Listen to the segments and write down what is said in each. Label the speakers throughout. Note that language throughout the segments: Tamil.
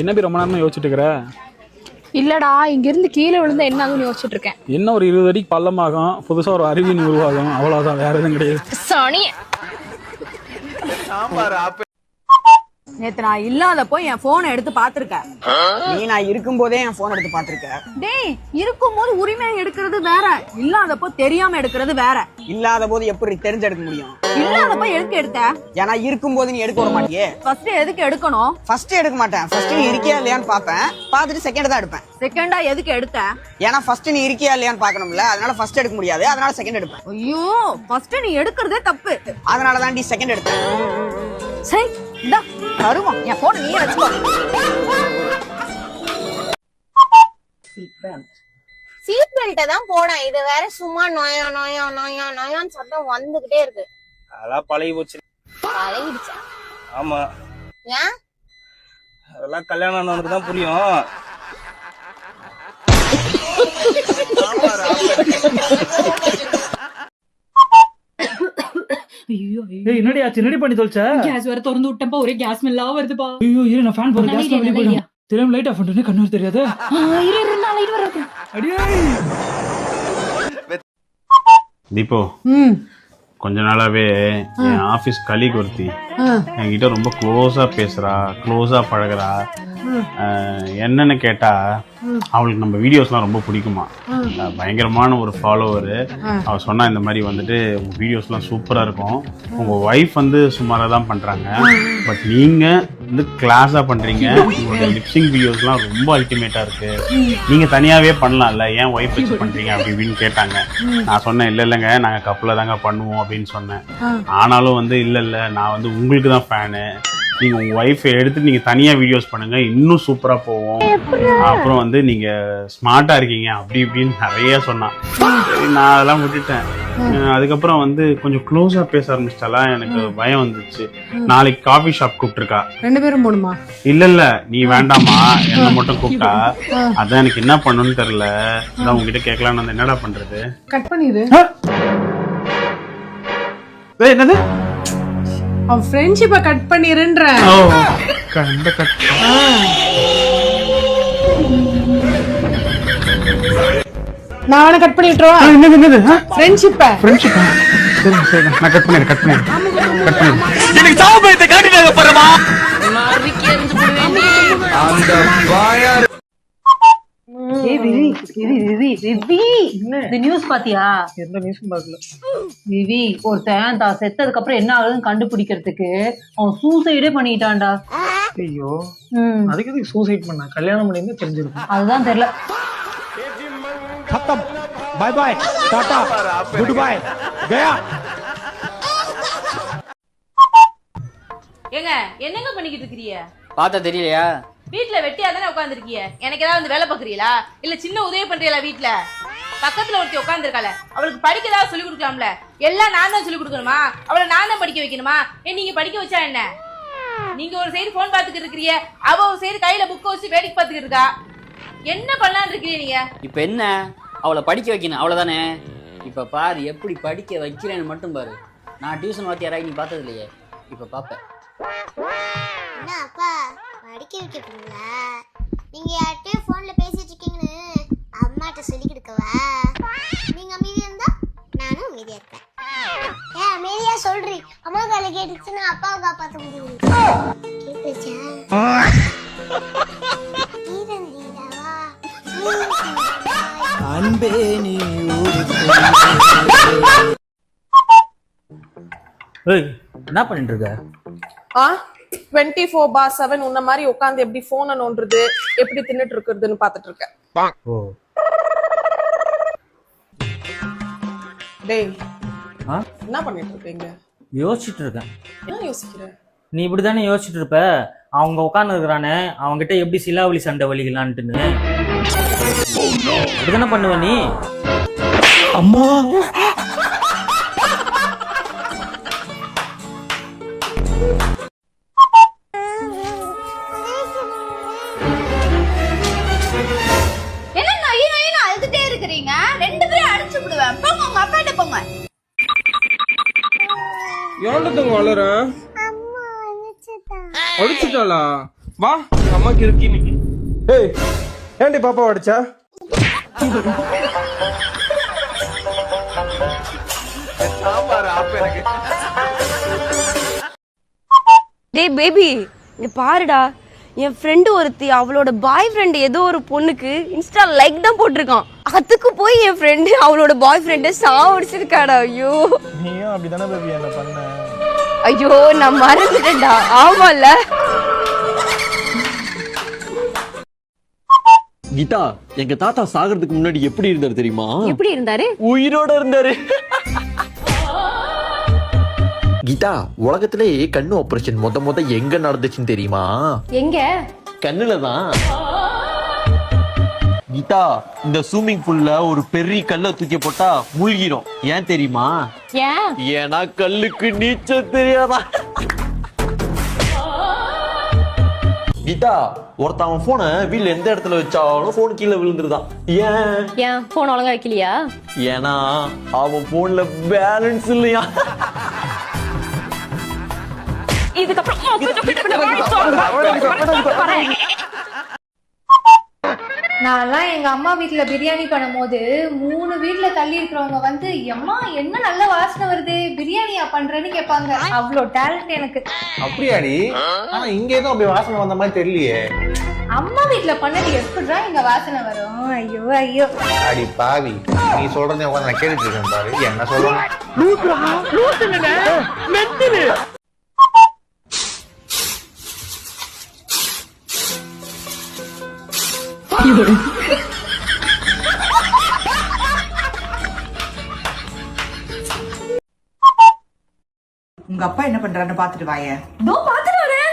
Speaker 1: என்ன பி ரொம்ப நேரமா யோசிச்சுட்டு இருக்கிற?
Speaker 2: இல்லடா, இங்க இருந்து கீழே விழுந்தா என்ன ஆகும்னு யோசிச்சுட்டு இருக்கேன்.
Speaker 1: என்ன ஒரு 20 அடிக்கு பள்ளமாகும், புதுசா ஒரு அருவியின் உருவாகும், அவ்வளவுதான், வேற எதுவும் கிடையாது.
Speaker 2: சனி நேத்து நான் இல்லாதப்போ என் போனை எடுத்து பாத்துருக்க.
Speaker 3: நீ நான் இருக்கும் போதே என் போன் எடுத்து பாத்துருக்க.
Speaker 2: டேய், இருக்கும் போது உரிமையா எடுக்கிறது வேற, இல்லாதப்போ தெரியாம எடுக்கிறது வேற.
Speaker 3: இல்லாத போது எப்படி தெரிஞ்சு எடுக்க முடியும்?
Speaker 2: இல்லாதப்போ எதுக்கு எடுத்த?
Speaker 3: ஏன்னா இருக்கும் போது நீ எடுக்க வர மாட்டியே.
Speaker 2: ஃபர்ஸ்ட் எதுக்கு எடுக்கணும்?
Speaker 3: ஃபர்ஸ்ட் எடுக்க மாட்டேன். ஃபர்ஸ்ட் நீ இருக்கியா இல்லையான்னு பாப்பேன், பாத்துட்டு செகண்ட் தான் எடுப்பேன்.
Speaker 2: செகண்டா எதுக்கு எடுத்த?
Speaker 3: ஏன்னா ஃபர்ஸ்ட் நீ இருக்கியா இல்லையான்னு பாக்கணும்ல, அதனால ஃபர்ஸ்ட் எடுக்க முடியாது, அதனால செகண்ட் எடுப்பேன்.
Speaker 2: ஐயோ, ஃபர்ஸ்ட் நீ எடுக்கிறதே தப்பு.
Speaker 3: அதனால தான் நீ செகண்ட் எடுத்தேன்.
Speaker 2: சரி, இந்தா தருவோம், என் போன் நீயே வச்சுக்கோ.
Speaker 4: சீட் பெல்ட்டை தான் போனேன், இது வேற சும்மா நோயா நோயா நோயா நோயான்னு சத்தம் வந்துகிட்டே இருக்கு.
Speaker 5: அதெல்லாம் பழகி போச்சு.
Speaker 4: பழகிடுச்சா?
Speaker 5: ஆமா,
Speaker 4: ஏன்?
Speaker 5: அதெல்லாம் கல்யாணம் ஆனவனுக்கு தான் புரியும்.
Speaker 6: ஐயோ என்னடி ஆச்சு? என்னடி பண்ணி தொலைச்ச?
Speaker 7: கேஸ் வேற திறந்து விட்டப்பா, ஒரே கேஸ் ஸ்மெல்லா வருதுப்பா.
Speaker 6: ஐயோ இரு, நான் ஃபேன் போடுறேன். கேஸ் வெளிய போயிடும். தெரியாம லைட் ஆஃப் பண்ணிட்டேனே, கண்ணு தெரியாது.
Speaker 7: இரு நான் லைட் வரது.
Speaker 6: அடியே
Speaker 8: தீபோ, கொஞ்ச நாளாவே என் ஆபீஸ் கலீக் ஒருத்தி என்கிட்ட ரொம்ப க்ளோஸா பேசுறா, க்ளோஸா பழகுறா. என்னன்னு கேட்டா, அவளுக்கு நம்ம வீடியோஸ்லாம் ரொம்ப பிடிக்குமா. பயங்கரமான ஒரு ஃபாலோவரு. அவ சொன்னா இந்த மாதிரி வந்துட்டு உங்க வீடியோஸ்லாம் சூப்பரா இருக்கும், உங்க ஒய்ஃப் வந்து சுமாரா தான் பண்றாங்க, பட் நீங்க வந்து கிளாஸா பண்றீங்க, உங்களோட லிப்சிங் வீடியோஸ்லாம் ரொம்ப அல்டிமேட்டா இருக்கு, நீங்க தனியாவே பண்ணலாம்ல, ஏன் ஒய்ஃப் வச்சு பண்றீங்க அப்படி இப்படின்னு கேட்டாங்க. நான் சொன்னேன் இல்லைங்க, நாங்க கப்பல தாங்க பண்ணுவோம் அப்படின்னு சொன்னேன். ஆனாலும் வந்து இல்ல நான் வந்து உங்களுக்கு தான் ஃபேனு, நீங்க உங்க ஒய்ஃபை எடுத்து நீங்க தனியா வீடியோஸ் பண்ணுங்க, இன்னும் சூப்பரா போவோம், அப்புறம் வந்து நீங்க ஸ்மார்ட்டா இருக்கீங்க அப்படி இப்படின்னு நிறைய சொன்னான். நான் அதெல்லாம் விட்டுட்டேன். அதுக்கப்புறம் வந்து கொஞ்சம் க்ளோஸா பேச ஆரம்பிச்சிட்டாலாம், எனக்கு பயம் வந்துச்சு. நாளைக்கு காஃபி ஷாப் கூப்பிட்டுருக்கா.
Speaker 2: 2 பேரும் போணுமா?
Speaker 8: இல்ல நீ வேண்டாமா, என்ன மட்டும் கூப்பிட்டா. அதான் எனக்கு என்ன பண்ணணும்னு தெரியல, அதான் உங்ககிட்ட கேட்கலான்னு வந்து. என்னடா பண்றது?
Speaker 2: கட் பண்ணிடு.
Speaker 8: என்னது?
Speaker 2: அவன் ஃப்ரெண்ட்ஷிப்பை கட் பண்ணிருன்ற. நான் அவனை கட் பண்ணி விட்டுருவா.
Speaker 8: என்னது?
Speaker 2: ஃப்ரெண்ட்ஷிப்பை.
Speaker 8: சரி நான் கட் பண்ணிடுறேன்.
Speaker 5: எனக்கு சாவு பயத்தை காட்டிட்டாங்க பாருமா.
Speaker 7: நியூஸ் பாத்தியா?
Speaker 6: எந்த நியூஸும் பார்க்கல.
Speaker 7: விவி, ஒருத்தன் தான் செத்ததுக்கு அப்புறம் என்ன ஆகுதுன்னு கண்டுபிடிக்கிறதுக்கு அவன் சூசைடே பண்ணிட்டான்டா.
Speaker 6: ஐயோ, அதுக்கு எதுக்கு சூசைட் பண்ண? கல்யாணம் பண்ணியிருந்தா தெரிஞ்சிருக்கும்.
Speaker 7: அதுதான் தெரியல.
Speaker 5: खत्म, bye bye, tata, good bye, गया.
Speaker 9: ஏங்க என்னங்க பண்ணிக்கிட்டு இருக்கீங்க?
Speaker 10: பார்த்தா தெரியலையா?
Speaker 9: வீட்ல வெட்டியா தானே உட்காந்துருக்கீங்க, எனக்கு ஏதாவது வந்து வேலை பாக்குறீங்களா இல்ல சின்ன உதவி பண்றீங்களா? வீட்ல பக்கத்துல ஒருத்தி உட்காந்துருக்காள, அவளுக்கு படிக்க ஏதாவது சொல்லி கொடுக்கலாம்ல. எல்லாம் நான் தான் சொல்லி கொடுக்கணுமா? அவளை நான் தான் படிக்க வைக்கணுமா? நீங்க படிக்க வச்சா என்ன? நீங்க ஒரு சைடு போன் பாத்துக்கிட்டு இருக்கீங்க, அவ ஒரு சைடு கையில புக் வச்சு வேடிக்கை பாத்துக்கிட்டு இருக்கா. என்ன பண்ணலான்னு இருக்கீங்க நீங்க?
Speaker 10: இப்ப என்ன, அவளை படிக்க வைக்கணும் அவ்வளவுதானே. இப்ப பாரு எப்படி படிக்க வைக்கிறேன்னு மட்டும் பாரு. நான் டியூஷன் வாத்தியாராய் நீ பார்த்தது இல்லையே, இப்ப பாப்ப.
Speaker 4: என்ன அப்பா படிக்க வைக்க போறீங்களா? நீங்க யார்கிட்டயும் போன்ல பேசிட்டு இருக்கீங்கன்னு அம்மாட்ட சொல்லி கொடுக்கவா? நீங்க அமைதியா இருந்தா நானும் அமைதியா இருப்பேன். ஏன் அமைதியா சொல்றீ? அம்மா கால கேட்டுச்சுன்னா அப்பாவை காப்பாற்ற முடியும். கேட்டுச்சா?
Speaker 5: அன்பே நீ
Speaker 10: என்ன பண்ணிட்டு இருக்க?
Speaker 2: 24/7 உன்ன மாதிரி உட்கார்ந்து எப்படி போனை நோண்டுறது, எப்படி தின்னுட்டு இருக்குறதுன்னு பாத்துட்டு இருக்கேன். டேய், என்ன பண்ணிட்டு இருக்கீங்க?
Speaker 10: யோசிச்சுட்டு இருக்கேன்.
Speaker 2: என்ன யோசிக்கிற?
Speaker 10: நீ இப்படிதானே யோசிச்சுட்டு இருப்ப, அவங்க உட்கார்ந்து இருக்கிறானே அவங்ககிட்ட எப்படி சிலாவலி சண்டை வலிக்கலான்ட்டுன்னு. அப்படிதானே பண்ணுவ நீ?
Speaker 5: அம்மா
Speaker 9: என்ன அழுதுட்டே இருக்கிறீங்க? 2 பேரும் அடிச்சு விடுவேன். போங்க உங்க அப்பாட்ட போங்க.
Speaker 5: எவ்வளவுங்க வளரும்?
Speaker 4: அம்மா
Speaker 5: அடிச்சுட்டாளா? வா அம்மாக்கு இருக்கு இன்னைக்கு.
Speaker 6: ஏய் ஏன்டி பாப்பா அடிச்சா?
Speaker 2: டேய் பேபி இங்க பாருடா, என் ஃப்ரெண்டு ஒருத்தி அவளோட பாய் ஃப்ரெண்ட் ஏதோ ஒரு பொண்ணுக்கு இன்ஸ்டா லைக் தான் போட்டிருக்கான். அதுக்கு போய் என் ஃப்ரெண்டு அவளோட பாய் ஃப்ரெண்டை சாவடிச்சிருக்காடா. ஐயோ
Speaker 6: நீயும் அப்படிதானே பேபி என்ன பண்ண?
Speaker 2: ஐயோ நான் மறந்துட்டேன்டா. ஆமால
Speaker 11: கீதா, எங்க தாத்தா சாகிறதுக்கு முன்னாடி எப்படி இருந்தாரு தெரியுமா?
Speaker 2: எப்படி இருந்தாரு?
Speaker 11: உயிரோட இருந்தாரு. கீதா, உலகத்திலே கண்ணு ஆபரேஷன் முத எங்க நடந்துச்சுன்னு தெரியுமா?
Speaker 2: எங்க?
Speaker 11: கண்ணுல தான். கீதா, இந்த ஸ்விம்மிங் பூல்ல ஒரு பெரிய கல்லை தூக்கி போட்டா மூழ்கிரும். ஏன் தெரியுமா?
Speaker 2: ஏன்?
Speaker 11: ஏன்னா கல்லுக்கு நீச்சல் தெரியாதா. கீதா, ஒருத்தன் அவன் போனை வீட்ல எந்த இடத்துல வச்சாலும் போன் கீழே விழுந்துருதான்.
Speaker 2: ஏன் போன் ஒழுங்கா வைக்கலையா?
Speaker 11: ஏன்னா அவன் போன்ல பேலன்ஸ் இல்லையா.
Speaker 12: நான்லாம் எங்க அம்மா வீட்டுல பிரியாணி பண்ணும்போது 3 வீட்டுல தள்ளி இருக்கிறவங்க வந்து எம்மா என்ன நல்ல வாசனை வருது, பிரியாணியா பண்றேன்னு கேட்பாங்க. அவ்வளோ டேலண்ட் எனக்கு.
Speaker 6: அப்படியாடி? ஆனா இங்க எதுவும் அப்படி வாசனை வந்த மாதிரி தெரியலையே.
Speaker 12: அம்மா வீட்டுல பண்ணது எப்படிடா இங்க வாசனை வரும்? ஐயோ ஐயோ.
Speaker 6: அடி பாவி, நீ சொல்றதை உட்காந்து நான் கேட்டுட்டு இருக்கேன் பாரு. என்ன சொல்லுங்க?
Speaker 3: உங்க அப்பா என்ன பண்றாருன்னு பாத்துட்டு வாயேன்.
Speaker 2: தோ பாத்துட்டு வரேன்.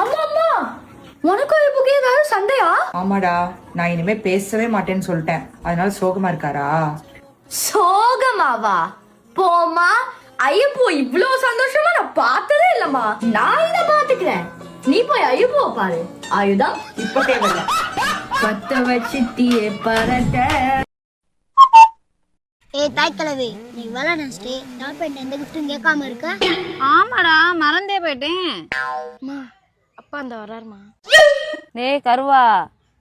Speaker 12: அம்மா அம்மா, உனக்கும் இப்போ ஏதாவது சண்டையா?
Speaker 3: ஆமாடா, நான் இனிமே பேசவே மாட்டேன்னு சொல்லிட்டேன். அதனால சோகமா இருக்காரா?
Speaker 12: சோகமாவா? போமா. ஐயப்போ இவ்ளோ சந்தோஷமா நான் பார்த்ததே இல்லம்மா. நான் இத பாத்துக்கிறேன், நீ போய் ஐயப்போ பாரு. ஆயுதம்
Speaker 3: இப்ப தேவையில்ல.
Speaker 12: பத்த வச்சிட்டியே பரட்ட.
Speaker 4: ஏய் தாய் கிழவி, நீ வேலண்டைன்ஸ் டே டாப் பண்ண எந்த கிஃப்ட்டும் கேட்காம இருக்க?
Speaker 2: ஆமாடா மறந்தே போயிட்டேன்.
Speaker 4: அம்மா அப்பா அந்த வராருமா.
Speaker 2: டேய் கருவா,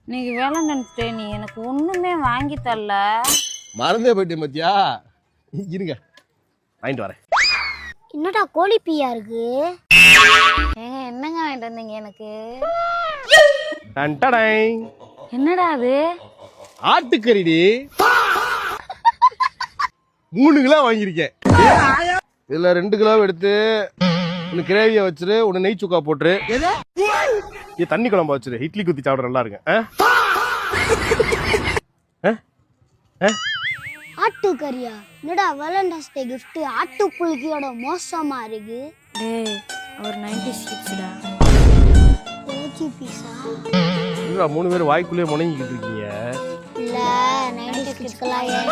Speaker 2: இன்னைக்கு வேலண்டைன்ஸ் டே, நீ எனக்கு ஒண்ணுமே வாங்கி தரல.
Speaker 5: மறந்தே போயிட்டேன் மத்தியா. இருங்க வாங்கிட்டு வரேன்.
Speaker 4: என்னடா கோழி பீயா இருக்கு?
Speaker 2: ஏங்க என்னங்க வாங்கிட்டு வந்தீங்க எனக்கு?
Speaker 5: டன்டடை.
Speaker 2: என்னடா அது?
Speaker 5: ஆட்டுக்கறிடி. 3 கிலோ வாங்கியிருக்கேன். இதுல 2 கிலோ எடுத்து ஒன்னு கிரேவியா வச்சிரு, ஒன்னு நெய் சுக்கா போட்டுரு, இது தண்ணி குழம்பு வச்சிரு. இட்லி குத்தி சாப்பிட நல்லா இருக்கு.
Speaker 4: ஆட்டுக்கறியா? என்னடா வேலண்டைன்ஸ் டே கிஃப்ட் ஆட்டு புல்கியோட மோசமா இருக்கு.
Speaker 2: டேய் ஒரு 90s கிட்ஸ்டா.
Speaker 4: ஓச்சி பீஸா?
Speaker 5: இல்ல 3 பேர் வாய்க்குள்ளே முணங்கிக்கிட்டு இருக்கீங்க.
Speaker 4: இல்ல 90s கிட்ஸ்க்கெல்லாம் ஏன்